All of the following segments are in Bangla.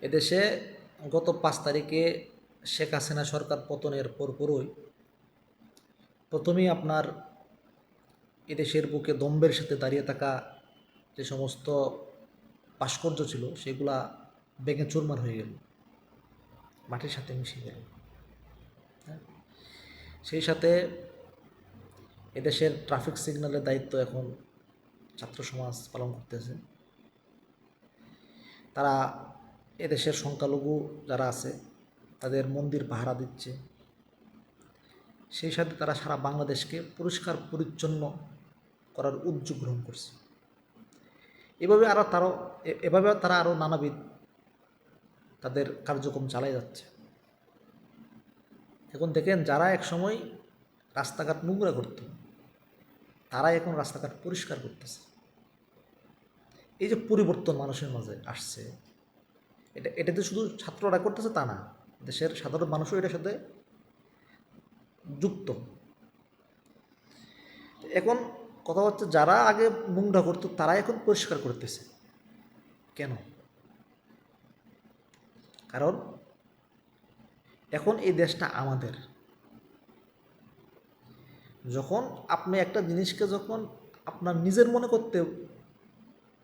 এদেশে গত 5 তারিখে শেখ হাসিনা সরকার পতনের পরপরই প্রথমেই আপনার এদেশের বুকে দম্ভের সাথে দাঁড়িয়ে থাকা যে সমস্ত ভাস্কর্য ছিল সেগুলা ভেঙে চুরমার হয়ে গেল, মাটির সাথে মিশে গেল। হ্যাঁ, সেই সাথে এদেশের ট্রাফিক সিগন্যালের দায়িত্ব এখন ছাত্র সমাজ পালন করতেছে। তারা এদেশের সংখ্যালঘু যারা আছে তাদের মন্দির পাহারা দিচ্ছে। সেই সাথে তারা সারা বাংলাদেশকে পরিষ্কার পরিচ্ছন্ন করার উদ্যোগ গ্রহণ করছে। এভাবে তারা আরও নানাবিধ তাদের কার্যক্রম চালিয়ে যাচ্ছে। এখন দেখেন, যারা একসময় রাস্তাঘাট নোংরা করত তারা এখন রাস্তাঘাট পরিষ্কার করতেছে। এই যে পরিবর্তন মানুষের মাঝে আসছে, এটাতে শুধু ছাত্ররা করতেছে তা না, দেশের সাধারণ মানুষও এটার সাথে যুক্ত। এখন কথা হচ্ছে, যারা আগে নোংরা করতো তারা এখন পরিষ্কার করতেছে। কেন? কারণ এখন এই দেশটা আমাদের। যখন আপনি একটা জিনিসকে যখন আপনার নিজের মনে করতে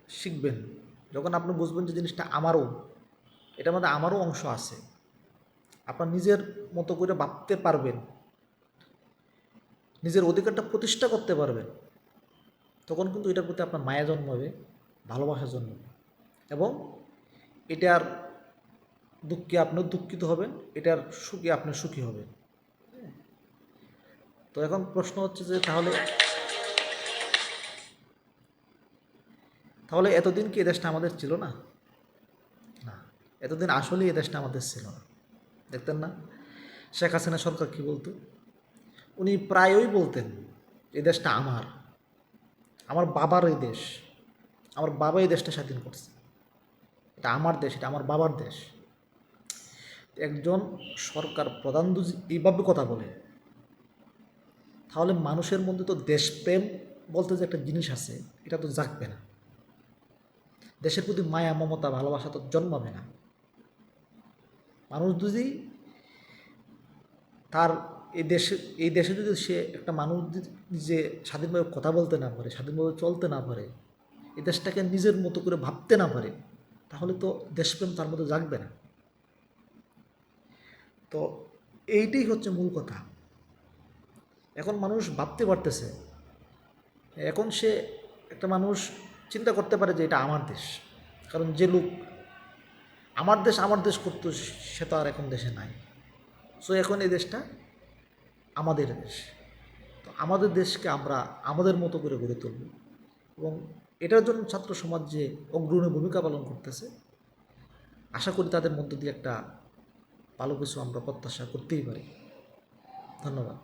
শিখবেন, যখন আপনি বুঝবেন যে জিনিসটা আমারও, এটার মধ্যে আমারও অংশ আছে, আপনার নিজের মতো করে ভাবতে পারবেন, নিজের অধিকারটা প্রতিষ্ঠা করতে পারবেন, তখন কিন্তু এটার প্রতি আপনার মায়া জন্মাবে, ভালোবাসা জন্মাবে, এবং এটার দুঃখে আপনিও দুঃখিত হবেন, এটার সুখে আপনি সুখী হবেন। তো এখন প্রশ্ন হচ্ছে যে তাহলে এতদিন কি এ দেশটা আমাদের ছিল না? না, এতদিন আসলেই এ দেশটা আমাদের ছিল না। দেখতেন না শেখ হাসিনা সরকার কী বলতো? উনি প্রায়ই বলতেন, এই দেশটা আমার বাবার এই দেশ, আমার বাবা এই দেশটা স্বাধীন করছে, এটা আমার দেশ, এটা আমার বাবার দেশ। একজন সরকার প্রধান যদি এইভাবে কথা বলে, তাহলে মানুষের মধ্যে তো দেশপ্রেম বলতে যে একটা জিনিস আছে, এটা তো জাগবে না। দেশের প্রতি মায়া মমতা ভালোবাসা তো জন্মাবে না। মানুষ যদি তার এই দেশে যদি সে একটা মানুষ যে স্বাধীনভাবে কথা বলতে না পারে, স্বাধীনভাবে চলতে না পারে, এই দেশটাকে নিজের মতো করে ভাবতে না পারে, তাহলে তো দেশপ্রেম তার মধ্যে জাগবে না। তো এইটাই হচ্ছে মূল কথা। এখন মানুষ ভাবতে পারতেছে, এখন সে একটা মানুষ চিন্তা করতে পারে যে এটা আমার দেশ। কারণ যে লোক আমার দেশ করতো, সে তো আর এখন দেশে নাই। সো এখন এই দেশটা আমাদের দেশ। তো আমাদের দেশকে আমরা আমাদের মতো করে গড়ে তুলব, এবং এটার জন্য ছাত্র সমাজ যে অগ্রণী ভূমিকা পালন করতেছে, আশা করি তাদের মধ্য দিয়ে একটা ভালো কিছু আমরা প্রত্যাশা করতেই পারি। ধন্যবাদ।